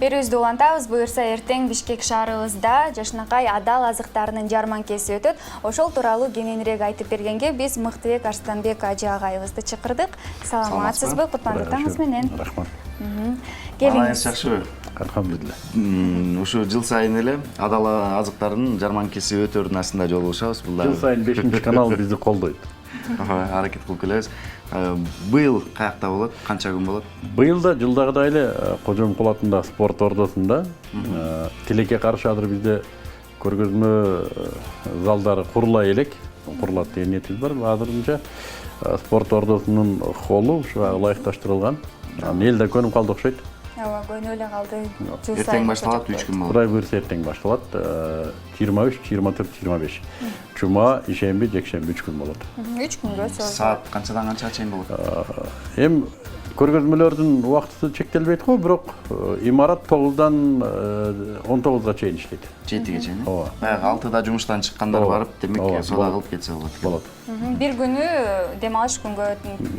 Берүүбүздү улантабыз. Буюрса эртең Бишкек шаарыбызда Жашынакай адал азыктарынын жарманкеси өтөт. Ошол тууралуу кененирээк айтып бергенге биз Мыктыбек Арстанбек ажы агайыбызды чакырдык. Саламатсызбы? Кутмандуу таңыңыз менен. Рахмат. Келиңиз. Жакшыбы? Алхамдулилла. Ушу жыл сайын эле адал азыктардын жарманкеси өтөрүнүн астында жолугушабыз. Жыл сайын 5-канал бизди колдойт. Аракет кылып келебиз. Быйыл каякта болот? Канча күн болот? Быйыл да жылдагыдай эле Кожом кулатында спорт ордосунда тилекке каршы азыр бизде көргөзмө залдары курулай элек. Курулат деген ниетибиз бар. Азырынча спорт ордосунун холлу ушуга ылайыкташтырылган. Эл да көнүп калды окшойт. Ооба, көнүп эле калды. Эртең башталат, 3 күн болот. Кудай буйрса эртең башталат. 23, 24, 25. Жума, ишемби, жекшемби 3 күн болот. 3 күнгө созулат. Саат канчадан канчага чейин болот? Эми көргөзмөлөрдүн убакыты чектелбейт го, бирок имарат 9-дан 19-га чейин иштейт. 7-ге чейин. Ооба. Баягы 6-да жумуштан чыккандар барып, демек сода кылып кетсе болот. Болот. Бир күнү дем алыш күнгө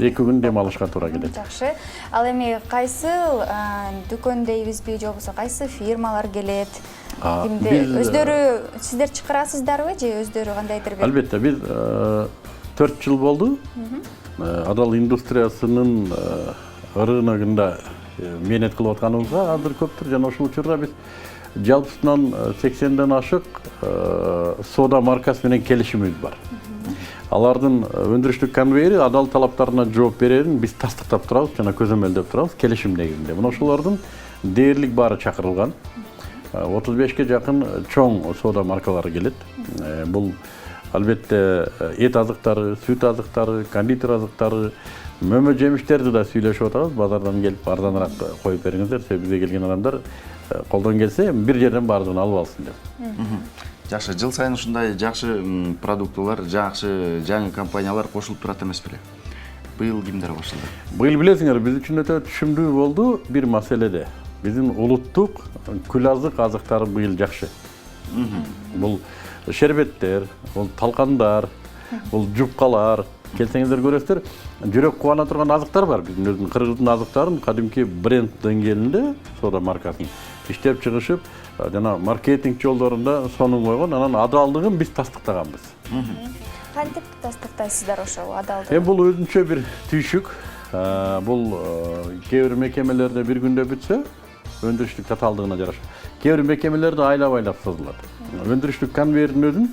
2 күн дем алышка туура келет. жакшы. Ал эми кайсы дүкөн дейбизби, же болбосо кайсы фирмалар келет? Кимде өздөрү сиздер чакырасыздарбы же өздөрү кандайдыр бир? Албетте, биз 4 жыл болду. Адал индустриясынын рыногунда мээнет кылып атканыбызга азыр көптүр жана ушул учурда биз жалпысынан 80ден ашык сода маркасы менен келишимибиз бар. Алардын өндүрүштүк конвейери адал талаптарына жооп берерин биз тастыктап турабыз жана көзөмөлдөп турабыз келишим негизинде. Мына ошолордун дээрлик баары чакырылган. 35ке жакын чоң сода маркалары келет. Бул албетте эт азыктары, сүт азыктары, кондитер азыктары, мөмө жемиштерди да сүйлөшүп атабыз. Базардан келип арзаныраак коюп бериңиздер, себеби бизге келген адамдар колдон келсе бир жерден баардыгын алып алсын деп. Жакшы, жыл сайын ушундай жакшы продуктылар, жакшы жаңы компаниялар кошулуп турат эмес беле? Быйыл кимдер кошулду? Быйыл билесиңер, биз үчүн өтө түшүмдүү болду бир маселеде. Биздин улуттук күл азык азыктары быйыл жакшы. Бул шербеттер, бул талкандар, бул жупкалар, келсеңиздер көрөсүздөр, жүрөк кубана турган азыктар бар. Биздин өзүнүн кыргыздын азыктарын кадимки бренд деңгээлинде сода маркасын иштеп чыгышып, жана маркетинг жолдорунда сонун койгон, анан адалдыгын биз тастыктаганбыз. Кантип тастыктайсыздар ошол адалдыгын? Эми бул өзүнчө бир түйшүк. Бул кээ бир мекемелерде бир күндө бүтсө, өндүрүштүк татаалдыгына жараша. Кээ бир мекемелерде айлап созулат. Өндүрүштүк конвейердин өзүн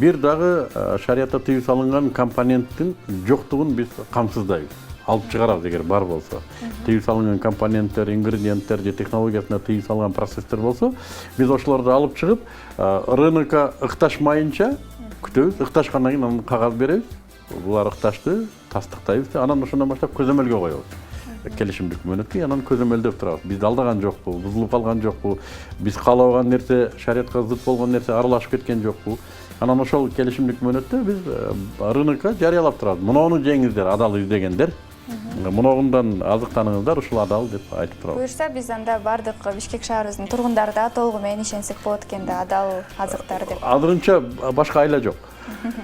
бир дагы шариятта тыюу салынган компоненттин жоктугун биз камсыздайбыз. Алып чыгарабыз эгер бар болсо. Тыюу салынган компоненттер, ингредиенттер же технологиясына тыюу салган процесстер болсо, биз ошолорду алып чыгып, рынокко ыкташмайынча күтөбүз. Ыкташкандан кийин анан кагаз беребиз. Булар ыкташты, тастыктайбыз, анан ошондон баштап көзөмөлгө коебуз. Келишимдик мөөнөткө анан көзөмөлдөп турабыз. Биз алдаган жокпу, бузулуп калган жокпу, биз каалабаган нерсе, шариятка зыт болгон нерсе аралашып кеткен жокпу. Анан ошол келишимдик мөөнөттө биз рынокко жарыялап турабыз. Муну жеңиңиздер, адал издегендер. Мунугундан азыктаныңыздар, ушул адал деп айтып турабыз. Буюрса биз анда бардык Бишкек шаарыбыздын тургундары да толугу менен ишенсек болот экен да, адал азыктар деп. Азырынча башка айла жок.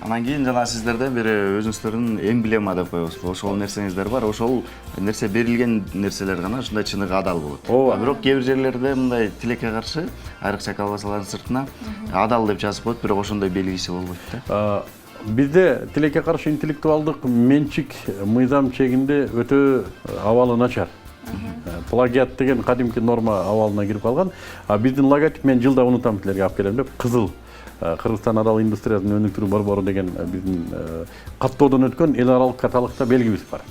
Анан кийин жана сиздерден бир өзүңүздөрдүн эмблема деп коебузбу. Ошол нерсеңиздер бар. Ошол нерсе берилген нерселер гана ушундай чыныгы адал болот. Бирок кээ бир жерлерде мындай тилекке каршы, айрыкча колбасалардын сыртына адал деп жазып коет, бирок ошондой белгиси болбойт да. Бизде тилекке каршы интеллектуалдык менчик мыйзам чегинде өтө абалы начар. Плагиат деген кадимки норма абалына кирип калган. Биздин логотип мен жылда унутам силерге алып келем деп, кызыл. Кыргызстан адал индустриясынын өнүктүрүү борбору деген биздин каттоодон өткөн эл аралык каталыкта белгибиз бар.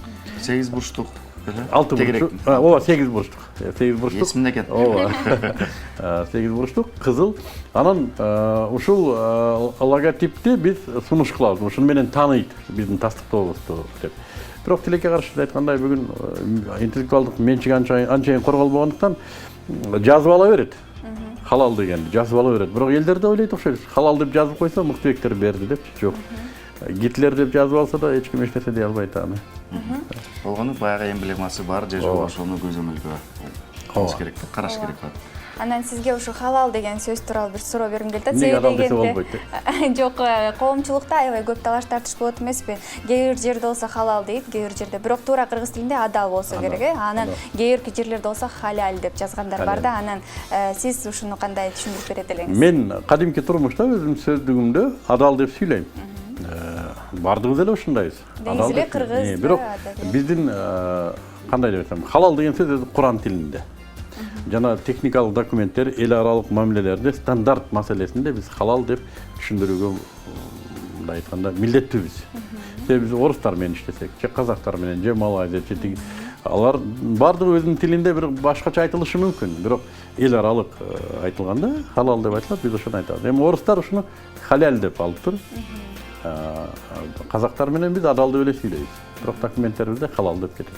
8 бурчтук беле? 6 бурчтук. Ооба, 8 бурчтук. 8 бурчтук. Эсимде экен. Ооба. 8 бурчтук, кызыл. Анан ушул логотипти биз сунуш кылабыз. Ушуну менен тааныйт биздин тастыктообузду деп. Бирок тилекке каршы айткандай бүгүн интеллектуалдык менчик анчайын корголбогондуктан жазып ала берет. Халал дегенди жазып ала берет. Бирок элдерде ойлойт окшойт. Халал деп жазып койсо Мыктыбектер берди депчи. Жок. Гитлер деп жазып алса да эч ким эч нерсе дей албайт аны. Болгону баягы эмблемасы бар же жок, ошону көзөмөлгө алыш керек, караш керек. Анан сизге ушу халал деген сөз тууралуу бир суроо бергим келип атат. Эмнеге адал десе болбойт? Жок, коомчулукта аябай көп талаш-тартыш болот эмеспи? Кээ бир жерде болсо халал дейт, кээ бир жерде. Бирок туура кыргыз тилинде адал болсо керек, э? Анан кээ бирки жерлерде болсо халал деп жазгандар бар да. Анан сиз ушуну кандай түшүндүрүп берет элеңиз? Мен кадимки турмушта өзүм сөздүгүмдө адал деп сүйлөйм. Бардыгыбыз эле ушундайбыз. Негизи эле кыргыз. Бирок биздин кандай деп айтсам, халал деген сөз өзү Куран тилинде. Жана техникалык документтер, эл аралык мамилелерде стандарт маселесинде биз халал деп түшүндүрүүгө мындай айтканда милдеттүүбүз. Себеби биз орустар менен иштесек, же казактар менен, же малайзия, же алар бардыгы өзүнүн тилинде бир башкача айтылышы мүмкүн. Бирок эл аралык айтылганда халал деп айтылат, биз ошону айтабыз. Эми орустар ушуну халал деп алыптыр. Казактар менен биз адал деп эле сүйлөйбүз. Бирок документтерибизде халал деп кетет.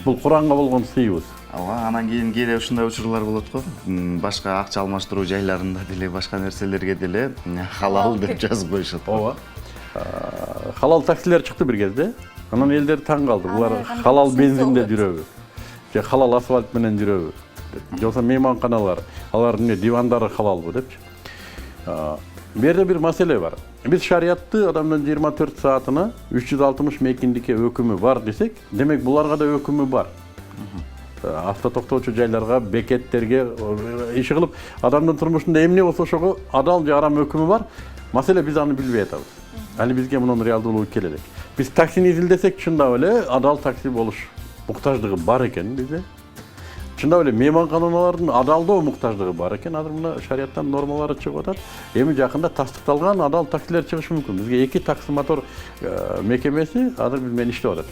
Бул Куранга болгон сыйыбыз. Анан кийин кээде ушундай учурлар болот го. Башка акча алмаштыруу жайларында деле, башка нерселерге деле халал деп жазып коюшат. Ооба. Халал таксилер чыкты бир кезде. Анан элдер таң калды. Булар халал бензинде жүрөбү? Же халал асфальт менен жүрөбү? Же болбосо мейманканалар, алардын дивандары халалбы депчи. Берде бир маселе бар. Биз шариятты адамдын 24 саатына 360 мекиндикке өкүмү бар десек, демек буларга да өкүмү бар. Автотоктоочу жайларга, бекеттерге иш кылып, адамдын турмушунда эмне болсо ошого адал же арам өкүмү бар. Маселе биз аны билбей атабыз. Али бизге мунун реалдуулугу келе элек. Биз таксини изилдесек, чындап эле адал такси болуш муктаждыгы бар экен бизде. Чындап эле мейманканалардын адалдоо муктаждыгы бар экен. Азыр мына шариаттан нормалары чыгып атат. Эми жакында тастыкталган адал таксилер чыгышы мүмкүн. Бизге 2 такси мотор мекемеси азыр биз менен иштеп атат.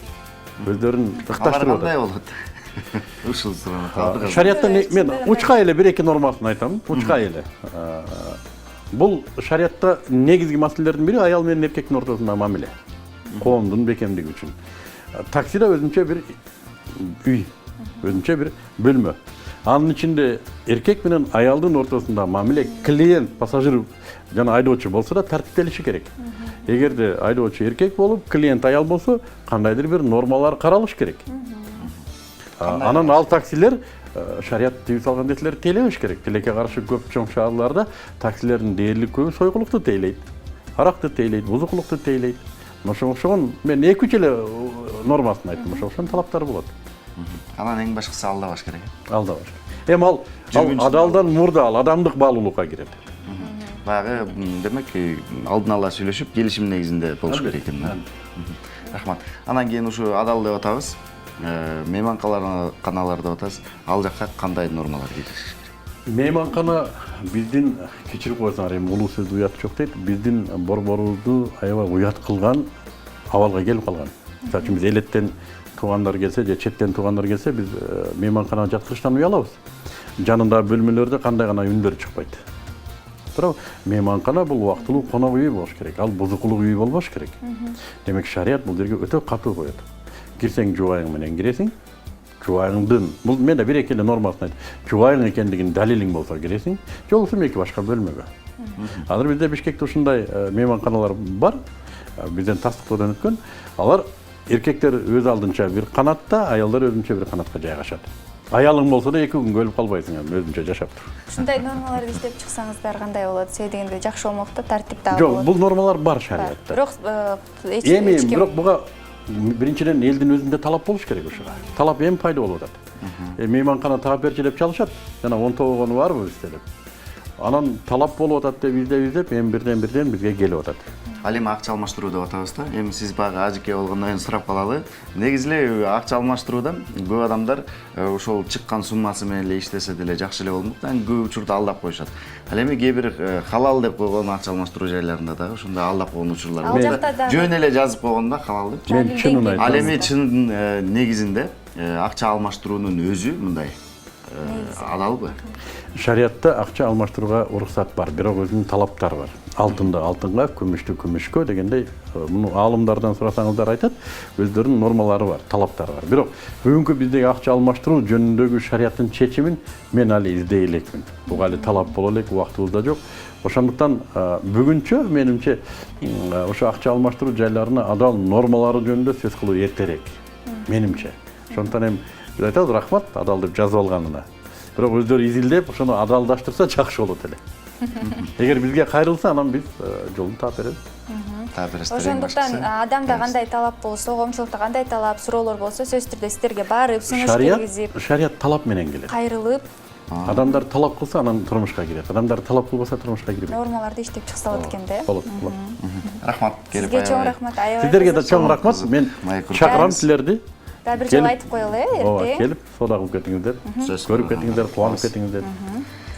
Өздөрүн ыкташтырып атат. Кандай болот? Ушул суроону калдырган. Шариаттан мен учка эле 1-2 нормасын айтам. Учка эле. Бул шариатта негизги маселелердин бири аял менен эркектин ортосундагы мамиле. Коомдун бекемдиги үчүн. Таксида өзүнчө бир үй, өзүнчө бир бөлмө. Анын ичинде эркек менен аялдын ортосунда мамиле клиент, пассажир жана айдоочу болсо да тартиптелиши керек. Эгерде айдоочу эркек болуп, клиент аял болсо, кандайдыр бир нормалар каралыш керек. Анан ал таксилер шарият тыюу салган нерселерди тейлебеш керек. Тилекке каршы көп чоң шаарларда таксилердин дээрлик көбү сойкулукту тейлейт, аракты тейлейт, бузукулукту тейлейт. Ошон мен 2-3 эле нормасын айттым. Ошон талаптар болот. Анан эң башкысы алдабаш керек. Алдабаш. Эми ал адалдан мурда ал адамдык баалуулукка кирет. Баягы демек алдын ала сүйлөшүп, келишим негизинде болуш керек экен. Рахмат. Анан кийин ушу адал деп атабыз. Мейманканалар деп атабыз. Ал жакка кандай нормалар кириши керек? Мейманкана биздин кечирип койсоңор, эми улуу сөз уят жок дейт. Биздин борборубузду аябай уят кылган абалга келип калган. Мисалы үчүн биз элеттен туугандар келсе, же четтен туугандар келсе, биз мейманканага жаткырыштан уялабыз. Жанындагы бөлмөлөрдө кандай гана үндөр чыкпайт. Бирок мейманкана бул убактылуу конок үй болуш керек. Ал бузукулук үй болбош керек. Демек шарият бул жерге өтө катуу коет. Кирсең жубайың менен киресиң. Жубайыңдын, бул мен да 1-2 эле нормасын айт. Жубайың экендигин далилиң болсо киресиң, же болбосо эки башка бөлмөгө. Азыр бизде Бишкекте ушундай мейманканалар бар. Бизден тастыктоодон өткөн. Алар эркектер өз алдынча бир канатта, аялдар өзүнчө бир канатка жайгашат. Аялың болсо да 2 күн өлүп калбайсың, өзүнчө жашап тур. Ушундай нормаларды иштеп чыксаңыздар кандай болот? Сиз дегенде жакшы болмок да, тартиптүү болот. Жок, бул нормалар бар шариатта. Бирок эми бирок буга биринчиден элдин өзүндө талап болуш керек ушуга. Талап эми пайда болуп атат. Мейманкана таап берчи деп чалышат. Жана 10 тогону барбы бизде деп. Анан талап болуп атат деп издеп, эми бирден бизге келип атат. Ал эми акча алмаштыруу деп атабыз да. Эми сиз баягы ажыке болгондон кийин сурап калалы. Негизи эле акча алмаштырууда көп адамдар ошол чыккан суммасы менен эле иштесе деле жакшы эле болмок. Анан көп учурда алдап коюшат. Ал эми кээ бир халал деп койгон акча алмаштыруу жайларында да ошондой алдап койгон учурлар бар. Жөн эле жазып койгон да халал деп. Мен чынын айтам. Ал эми чын негизинде акча алмаштыруунун өзү мындай адалбы? Шариатта акча алмаштырууга уруксат бар, бирок өзүнүн талаптары бар. Алтынды алтынга, күмүштү күмүшкө дегендей, муну аалымдардан сурасаңыздар айтат, өздөрүнүн нормалары бар, талаптары бар. Бирок бүгүнкү биздеги акча алмаштыруу жөнүндөгү шариаттын чечимин мен али издей элекмин. Буга али талап боло элек, убактыбыз да жок. Ошондуктан бүгүнчө менимче ошо акча алмаштыруу жайларына адал нормалары жөнүндө сөз кылуу эртерээк. Менимче. Ошондуктан эми биз айтабыз рахмат адал деп жазып алганына. бирок өздөрү изилдеп ошону адалдаштырса жакшы болот эле. Эгер бизге кайрылса, анан биз жолун таап беребиз. Ошондуктан адамда кандай талап болсо, коомчулукта кандай талап, суроолор болсо, сөзсүз түрдө сиздерге барып, сунуш киргизип, шарият талап менен келет. кайрылып, Адамдар талап кылса, анан турмушка кирет. Адамдар талап кылбаса, турмушка кирбейт. нормаларды иштеп чыкса болот экен да. Болот. Рахмат, келип Сизге чоң рахмат. Сиздерге да чоң рахмат. Мен чакырам силерди. Да бир жолу айтып коелу, эртең. Келип, соода кылып кетиңиздер. Көрүп кетиңиздер, кубанып кетиңиздер.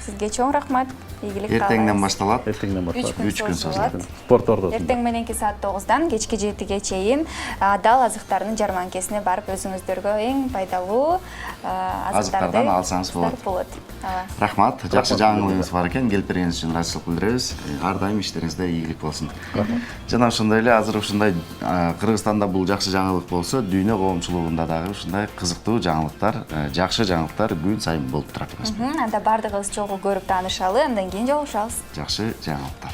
Сизге чоң рахмат. Ийгилик каалайбыз. Эртеңден башталат. Эртеңден баштап 3 күн созулат. Спорт ордосунда. Эртең мененки саат 9-дан кечки 7-ге чейин адал азыктардын жарманкесине барып өзүңүздөргө эң пайдалуу азыктарды алсаңыз болот. Рахмат, жакшы жаңылыгыңыз бар экен, келип бергениңиз үчүн ыраазычылык билдиребиз. Ар дайым иштериңизде ийгилик болсун. Жана ошондой эле азыр ушундай Кыргызстанда бул жакшы жаңылык болсо, дүйнө коомчулугунда дагы ушундай кызыктуу жаңылыктар, жакшы жаңылыктар күн сайын болуп турат эмеспи? Анда бардыгыбыз чогуу көрүп таанышалы, андан кийин жолугушабыз. Жакшы жаңылыктар.